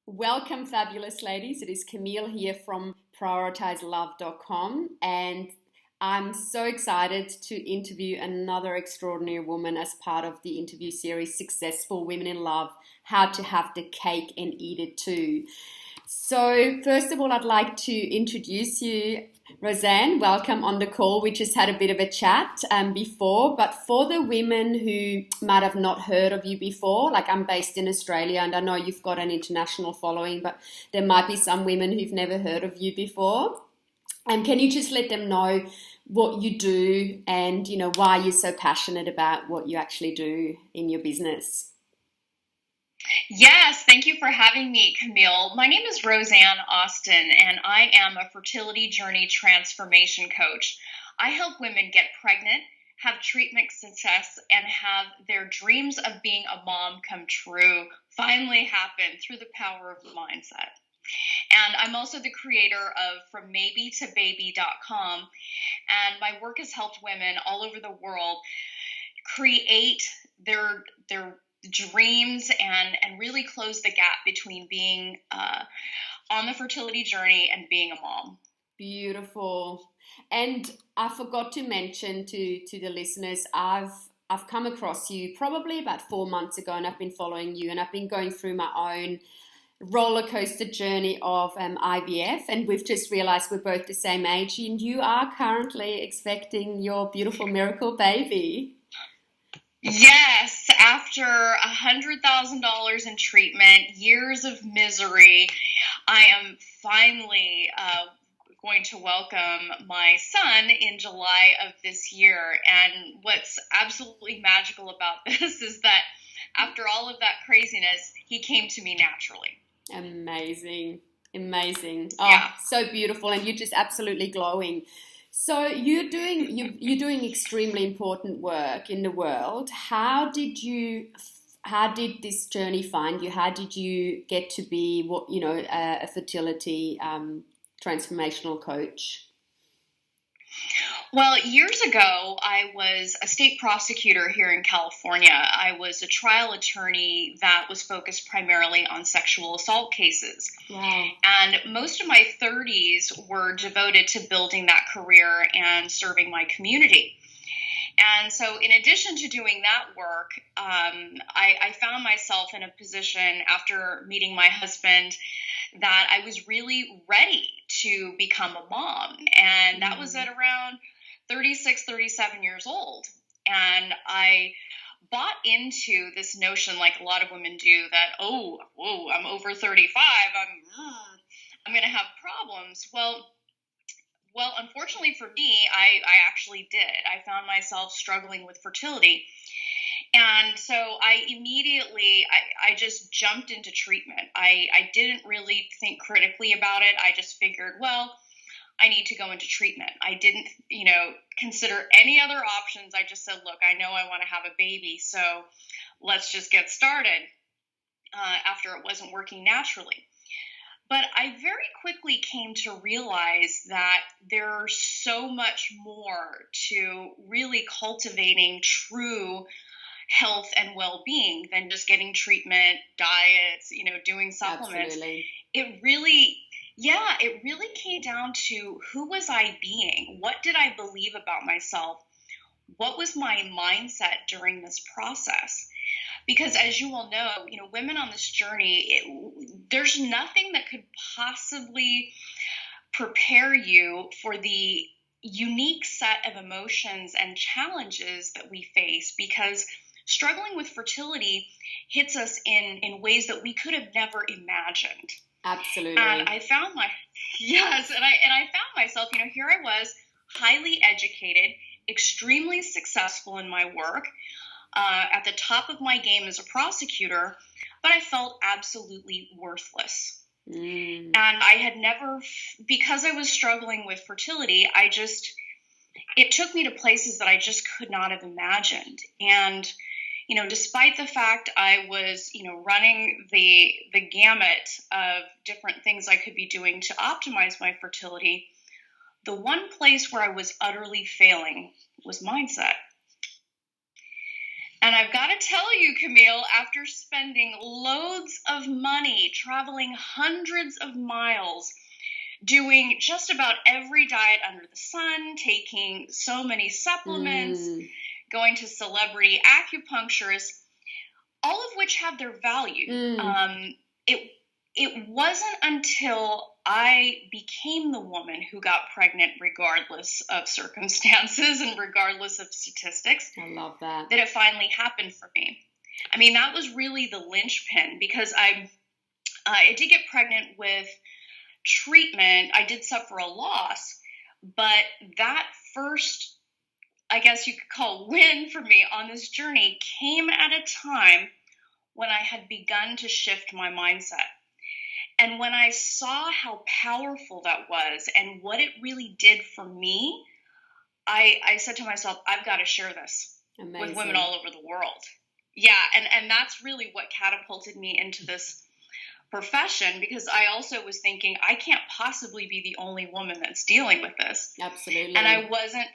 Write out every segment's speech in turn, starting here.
Welcome, fabulous ladies. It is Camille here from prioritizelove.com, and I'm so excited to interview another extraordinary woman as part of the interview series Successful Women in Love, How to Have the Cake and Eat It Too. So, first of all, I'd like to introduce you, Rosanne. Welcome on the call. We just had a bit of a chat before, but for the women who might have not heard of you before, like I'm based in Australia and I know you've got an international following, but there might be some women who've never heard of you before. Can you just let them know what you do and, why you're so passionate about what you actually do in your business? Yes, thank you for having me, Camille. My name is Rosanne Austin, and I am a fertility journey transformation coach. I help women get pregnant, have treatment success, and have their dreams of being a mom come true finally happen through the power of the mindset. And I'm also the creator of FromMaybeToBaby.com, and my work has helped women all over the world create their dreams and really close the gap between being on the fertility journey and being a mom. Beautiful. And I forgot to mention to the listeners, I've come across you probably about 4 months ago, and I've been following you, and I've been going through my own roller coaster journey of IVF, and we've just realized we're both the same age, and you are currently expecting your beautiful miracle baby. Yes, after $100,000 in treatment, years of misery, I am finally going to welcome my son in July of this year. And what's absolutely magical about this is that after all of that craziness, he came to me naturally. Amazing. Oh, Yeah. So beautiful, and you're just absolutely glowing. So you're doing extremely important work in the world. How did this journey find you? How did you get to be a fertility transformational coach? Well, years ago, I was a state prosecutor here in California. I was a trial attorney that was focused primarily on sexual assault cases. Wow. And most of my 30s were devoted to building that career and serving my community. And so in addition to doing that work, I found myself in a position after meeting my husband that I was really ready to become a mom. And that was at around 36, 37 years old. And I bought into this notion, like a lot of women do, that, I'm over 35, I'm going to have problems. Well, unfortunately for me, I actually did. I found myself struggling with fertility. And so I immediately, I just jumped into treatment. I didn't really think critically about it. I just figured, well, I need to go into treatment. I didn't, consider any other options. I just said, look, I know I want to have a baby, so let's just get started after it wasn't working naturally. But I very quickly came to realize that there's so much more to really cultivating true health and well-being than just getting treatment, diets, doing supplements. Absolutely. It really came down to who was I being? What did I believe about myself? What was my mindset during this process? Because as you all know, women on this journey, there's nothing that could possibly prepare you for the unique set of emotions and challenges that we face, because struggling with fertility hits us in ways that we could have never imagined. Absolutely. And I found myself, here I was, highly educated, extremely successful in my work, at the top of my game as a prosecutor, but I felt absolutely worthless. And I had never, because I was struggling with fertility, it took me to places that I just could not have imagined. And, despite the fact I was, running the gamut of different things I could be doing to optimize my fertility, the one place where I was utterly failing was mindset. And I've got to tell you, Camille, after spending loads of money, traveling hundreds of miles, doing just about every diet under the sun, taking so many supplements, going to celebrity acupuncturists, all of which have their value. It wasn't until I became the woman who got pregnant regardless of circumstances and regardless of statistics. I love that. That it finally happened for me. I mean, that was really the linchpin, because I did get pregnant with treatment. I did suffer a loss, but that first, I guess you could call, win for me on this journey came at a time when I had begun to shift my mindset. And when I saw how powerful that was and what it really did for me, I said to myself, I've got to share this with women all over the world. Yeah, and that's really what catapulted me into this profession, because I also was thinking, I can't possibly be the only woman that's dealing with this. Absolutely. And I wasn't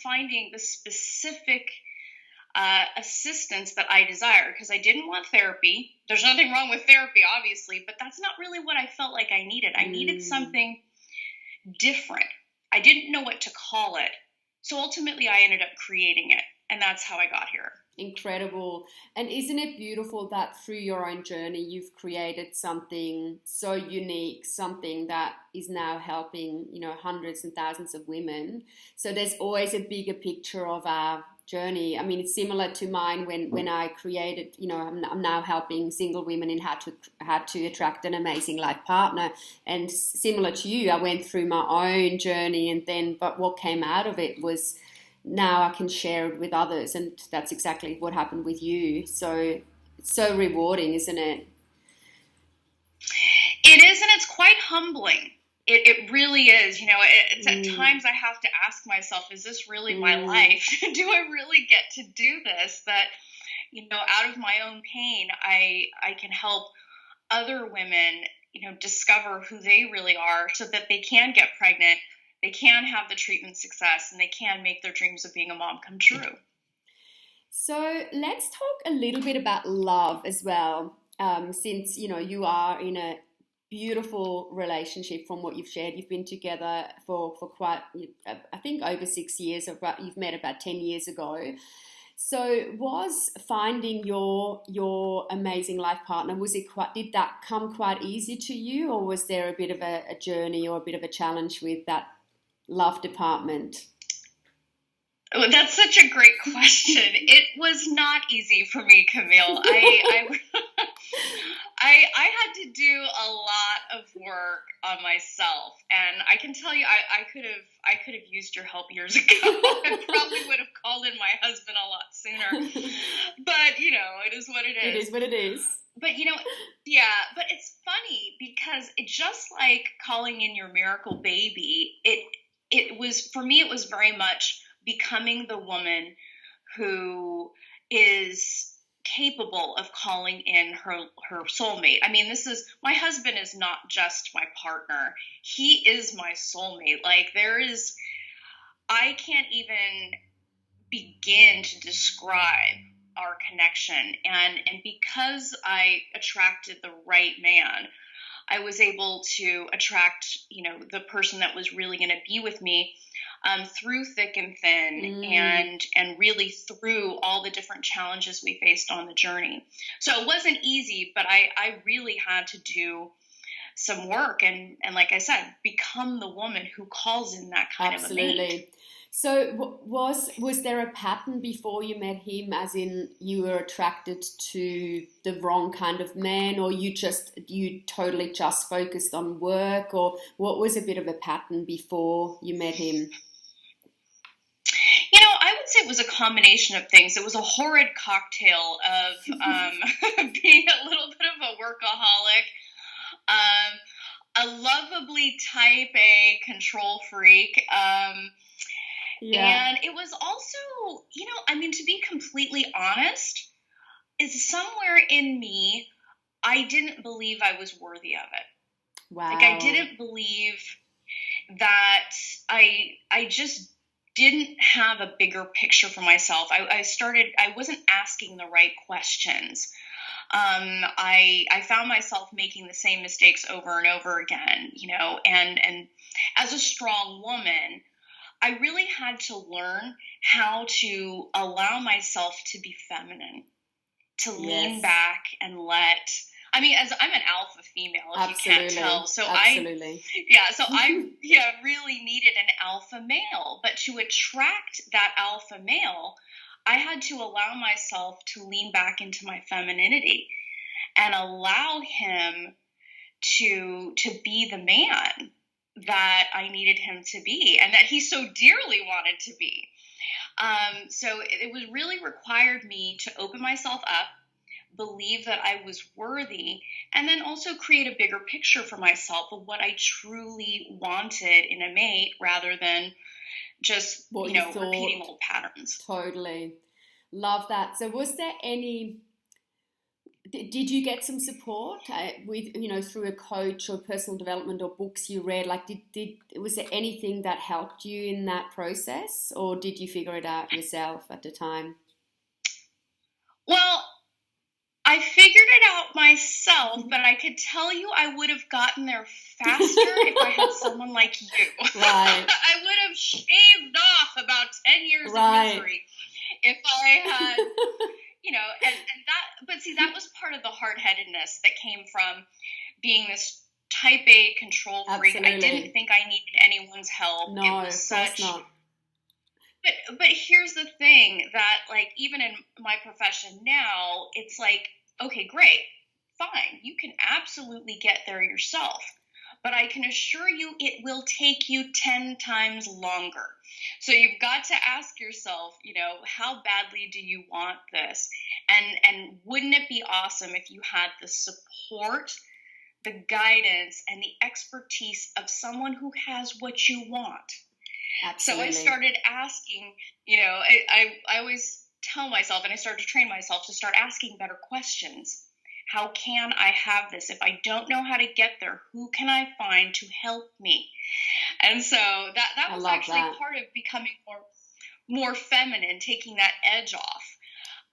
finding the specific assistance that I desired, because I didn't want therapy. There's nothing wrong with therapy, obviously, but that's not really what I felt like I needed. I needed something different. I didn't know what to call it. So ultimately, I ended up creating it, and that's how I got here. Incredible. And isn't it beautiful that through your own journey, you've created something so unique, something that is now helping, hundreds and thousands of women. So there's always a bigger picture of our journey. I mean, it's similar to mine when I created, I'm now helping single women in how to attract an amazing life partner. And similar to you, I went through my own journey, but what came out of it was, now I can share it with others, and that's exactly what happened with you. So it's so rewarding, isn't it? It is, and it's quite humbling. It really is. It's at times I have to ask myself, is this really my life? Do I really get to do this? That, out of my own pain, I can help other women, discover who they really are, so that they can get pregnant, they can have the treatment success, and they can make their dreams of being a mom come true. So let's talk a little bit about love as well, since, you are in a beautiful relationship from what you've shared. You've been together for quite, I think, over 6 years. You've met about 10 years ago. So was finding your amazing life partner, did that come quite easy to you, or was there a bit of a journey or a bit of a challenge with that love department? Oh, that's such a great question. It was not easy for me, Camille. I had to do a lot of work on myself, and I can tell you, I could have used your help years ago. I probably would have called in my husband a lot sooner. But it is what it is. It is what it is. But but it's funny, because it just like calling in your miracle baby. It was, for me, it was very much becoming the woman who is capable of calling in her soulmate. I mean, my husband is not just my partner. He is my soulmate. Like, I can't even begin to describe our connection. And because I attracted the right man, I was able to attract, the person that was really going to be with me through thick and thin, and really through all the different challenges we faced on the journey. So it wasn't easy, but I really had to do some work and like I said, become the woman who calls in that kind of a mate. So was there a pattern before you met him, as in you were attracted to the wrong kind of man, or you totally just focused on work, or what was a bit of a pattern before you met him? I would say it was a combination of things. It was a horrid cocktail of being a little bit of a workaholic, a lovably type A control freak, and it was also, to be completely honest, is somewhere in me, I didn't believe I was worthy of it. Wow. Like, I didn't believe that I just didn't have a bigger picture for myself. I wasn't asking the right questions. I found myself making the same mistakes over and over again, and as a strong woman, I really had to learn how to allow myself to be feminine, to lean back and as I'm an alpha female, if you can't tell. So Absolutely. I really needed an alpha male. But to attract that alpha male, I had to allow myself to lean back into my femininity and allow him to be the man that I needed him to be and that he so dearly wanted to be. So it was really required me to open myself up, believe that I was worthy, and then also create a bigger picture for myself of what I truly wanted in a mate rather than just, repeating old patterns. Totally. Love that. So did you get some support with, through a coach or personal development or books you read? Like, was there anything that helped you in that process, or did you figure it out yourself at the time? Well, I figured it out myself, but I could tell you I would have gotten there faster if I had someone like you. Right. I would have shaved off about 10 years of misery if I had, but see, that was part of the hard-headedness that came from being this type A control freak. Absolutely. I didn't think I needed anyone's help. No, it was of course not. But here's the thing that, like, even in my profession now, it's like, okay, great, fine. You can absolutely get there yourself. But I can assure you it will take you 10 times longer. So you've got to ask yourself, how badly do you want this? And wouldn't it be awesome if you had the support, the guidance, and the expertise of someone who has what you want? Absolutely. So I started asking, I always tell myself, and I started to train myself to start asking better questions. How can I have this? If I don't know how to get there, who can I find to help me? And so that was actually part of becoming more feminine, taking that edge off,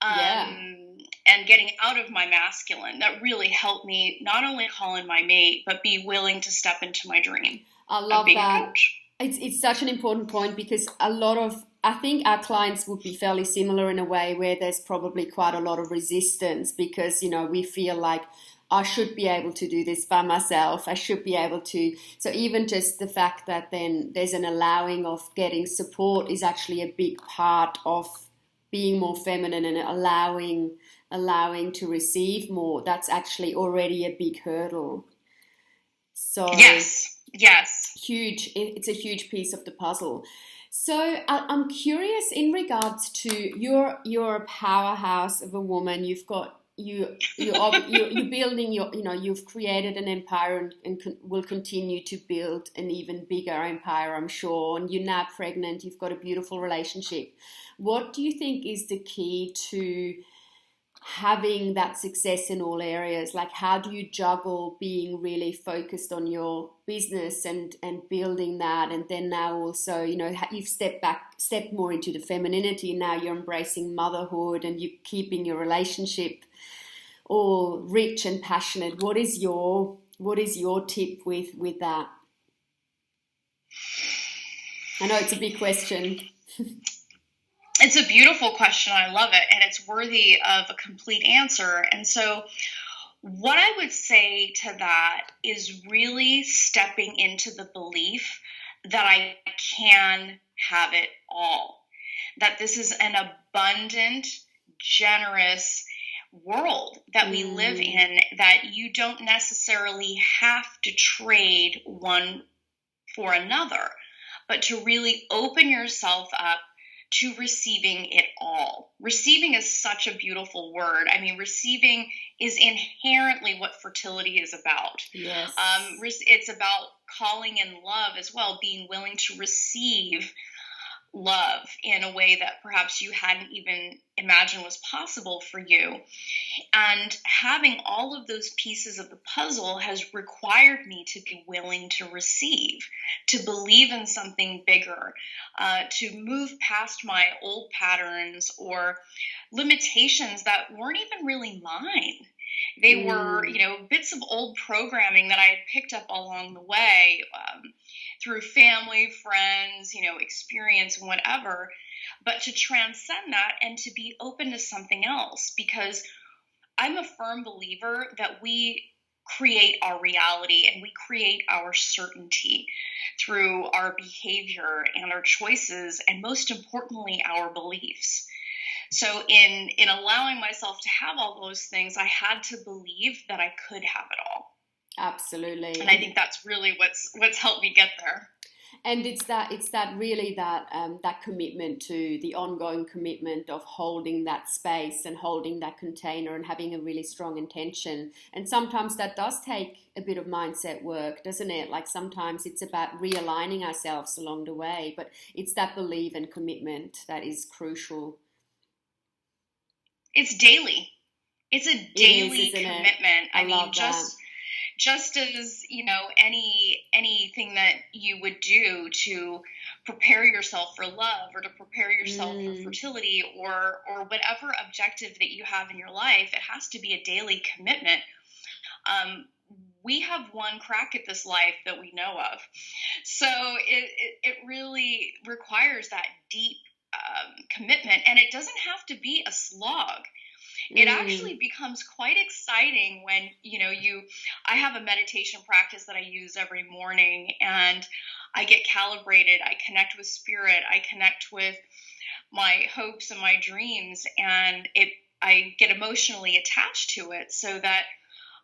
and getting out of my masculine. That really helped me not only call in my mate, but be willing to step into my dream. I love being that. A coach. It's such an important point, because I think our clients would be fairly similar in a way, where there's probably quite a lot of resistance because, we feel like I should be able to do this by myself. I should be able to. So even just the fact that then there's an allowing of getting support is actually a big part of being more feminine and allowing to receive more. That's actually already a big hurdle. So Yes. Huge. It's a huge piece of the puzzle. So I'm curious in regards to you're a powerhouse of a woman. You've got you're building you've created an empire and will continue to build an even bigger empire, I'm sure. And you're now pregnant. You've got a beautiful relationship. What do you think is the key to having that success in all areas? Like, how do you juggle being really focused on your business and building that, and then now also, you've stepped more into the femininity, now you're embracing motherhood and you're keeping your relationship all rich and passionate. What is your tip with that? I know it's a big question. It's a beautiful question. I love it. And it's worthy of a complete answer. And so what I would say to that is really stepping into the belief that I can have it all, that this is an abundant, generous world that we live in, that you don't necessarily have to trade one for another, but to really open yourself up to receiving it all. Receiving is such a beautiful word. I mean, receiving is inherently what fertility is about. Yes. It's about calling in love as well, being willing to receive love in a way that perhaps you hadn't even imagined was possible for you. And having all of those pieces of the puzzle has required me to be willing to receive, to believe in something bigger, to move past my old patterns or limitations that weren't even really mine. They were, bits of old programming that I had picked up along the way, through family, friends, experience, and whatever. But to transcend that and to be open to something else, because I'm a firm believer that we create our reality and we create our certainty through our behavior and our choices, and most importantly, our beliefs. So in allowing myself to have all those things, I had to believe that I could have it all. Absolutely. And I think that's really what's helped me get there. And it's that commitment, to the ongoing commitment of holding that space and holding that container and having a really strong intention. And sometimes that does take a bit of mindset work, doesn't it? Like sometimes it's about realigning ourselves along the way, but it's that belief and commitment that is crucial. It's daily. It's a daily commitment. I love just as, anything that you would do to prepare yourself for love or to prepare yourself for fertility or whatever objective that you have in your life, it has to be a daily commitment. We have one crack at this life that we know of. So it really requires that deep commitment, and it doesn't have to be a slog. It actually becomes quite exciting when, I have a meditation practice that I use every morning, and I get calibrated. I connect with spirit. I connect with my hopes and my dreams, and I get emotionally attached to it so that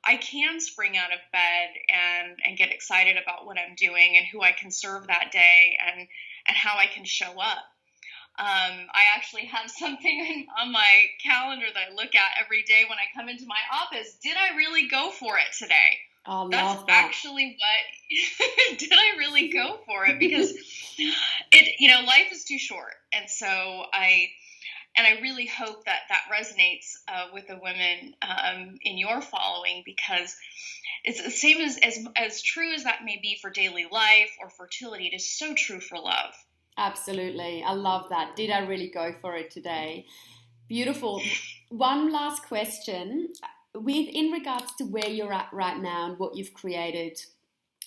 I can spring out of bed and get excited about what I'm doing and who I can serve that day and how I can show up. I actually have something on my calendar that I look at every day when I come into my office. Did I really go for it today? Oh, that's love that. Actually what did I really go for it? Because life is too short. And so I really hope that resonates with the women in your following, because it's the same as true as that may be for daily life or fertility. It is so true for love. Absolutely. I love that. Did I really go for it today? Beautiful. One last question. In regards to where you're at right now and what you've created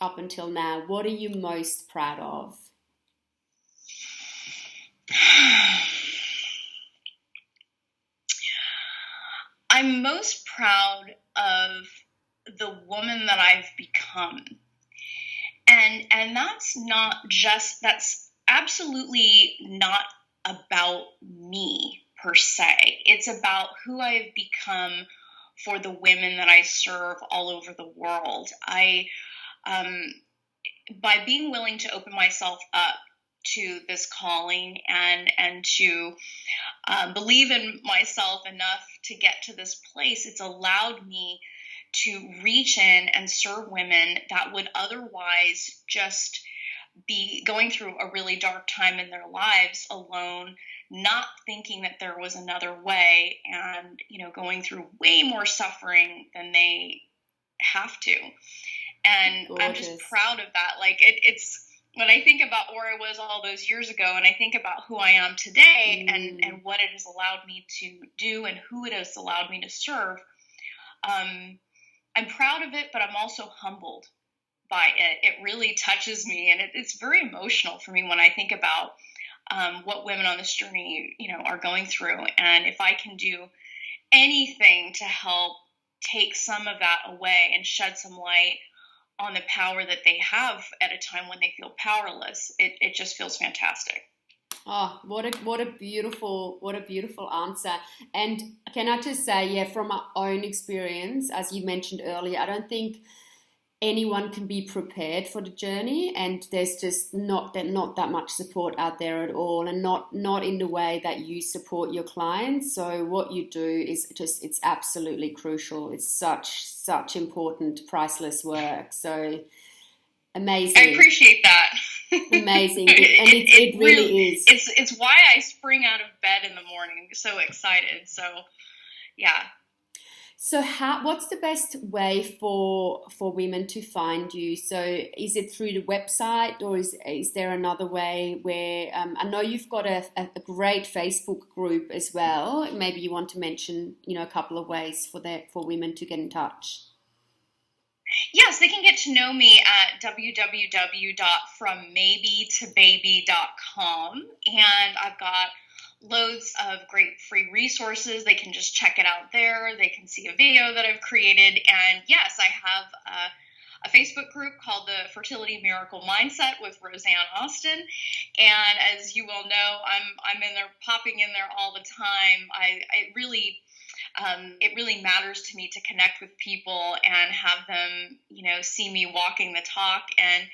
up until now, what are you most proud of? I'm most proud of the woman that I've become. And that's absolutely not about me per se. It's about who I've become for the women that I serve all over the world. By being willing to open myself up to this calling and to believe in myself enough to get to this place, it's allowed me to reach in and serve women that would otherwise just be going through a really dark time in their lives alone, not thinking that there was another way, and going through way more suffering than they have to. And gorgeous. I'm just proud of that. Like it's when I think about where I was all those years ago, and I think about who I am today, and what it has allowed me to do and who it has allowed me to serve, I'm proud of it, but I'm also humbled by it. It really touches me, and it's very emotional for me when I think about what women on this journey, are going through. And if I can do anything to help take some of that away and shed some light on the power that they have at a time when they feel powerless, it just feels fantastic. Oh, what a beautiful answer. And can I just say, from my own experience, as you mentioned earlier, I don't think anyone can be prepared for the journey, and there's just not that much support out there at all, and not in the way that you support your clients. So what you do is it's absolutely crucial. It's such important, priceless work. So amazing. I appreciate that. Amazing. It really is. It's why I spring out of bed in the morning, so excited. So, yeah. So what's the best way for women to find you? So is it through the website, or is there another way where I know you've got a great Facebook group as well. Maybe you want to mention, a couple of ways for women to get in touch. Yes, they can get to know me at www.frommaybe2baby.com, and I've got loads of great free resources. They can just check it out there. They can see a video that I've created, and yes, I have a Facebook group called the Fertility Miracle Mindset with Rosanne Austin, and as you all know, I'm in there, popping in there all the time. It really matters to me to connect with people and have them, see me walking the talk and,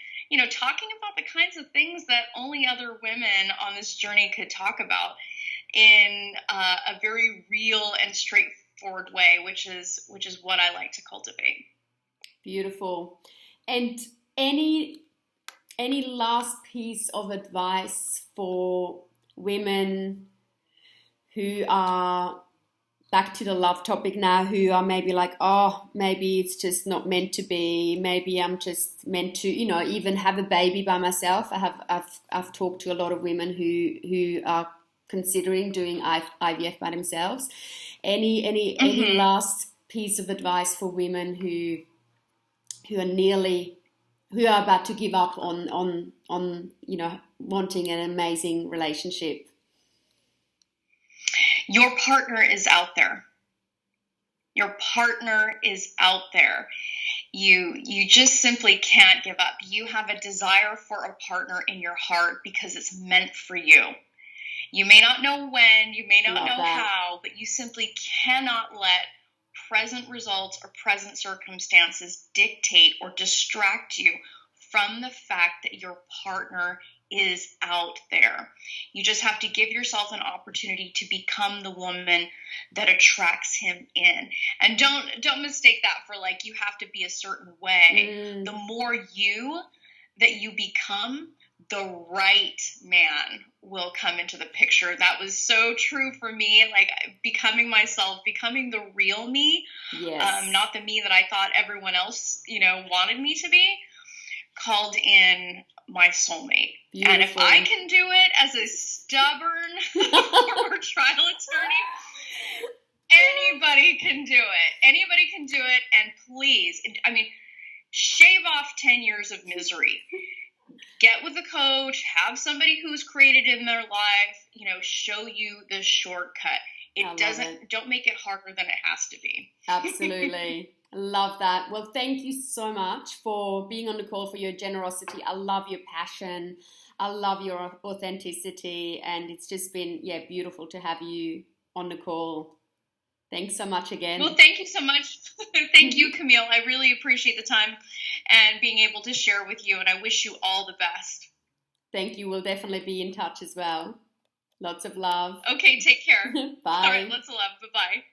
talking about the kinds of things that only other women on this journey could talk about in a very real and straightforward way, which is what I like to cultivate. Beautiful. And any last piece of advice for women who are back to the love topic now, who are maybe like, oh, maybe it's just not meant to be. Maybe I'm just meant to, even have a baby by myself. I've talked to a lot of women who are considering doing IVF by themselves. Any last piece of advice for women who are about to give up on wanting an amazing relationship? Your partner is out there. Your partner is out there. You just simply can't give up. You have a desire for a partner in your heart because it's meant for you. You may not know when, you may not know how, but you simply cannot let present results or present circumstances dictate or distract you from the fact that your partner is out there. You just have to give yourself an opportunity to become the woman that attracts him in. And don't mistake that for like you have to be a certain way. The more you that you become, the right man will come into the picture. That was so true for me, like becoming myself, becoming the real me, not the me that I thought everyone else, wanted me to be, called in my soulmate. Beautiful. And if I can do it as a stubborn former trial attorney, anybody can do it. Anybody can do it. And please, shave off 10 years of misery. Get with a coach, have somebody who's created in their life, show you the shortcut. Don't make it harder than it has to be. Absolutely. Love that. Well, thank you so much for being on the call, for your generosity. I love your passion. I love your authenticity. And it's just been, beautiful to have you on the call. Thanks so much again. Well, thank you so much. Thank you, Camille. I really appreciate the time and being able to share with you. And I wish you all the best. Thank you. We'll definitely be in touch as well. Lots of love. Okay, take care. Bye. All right, lots of love. Bye-bye.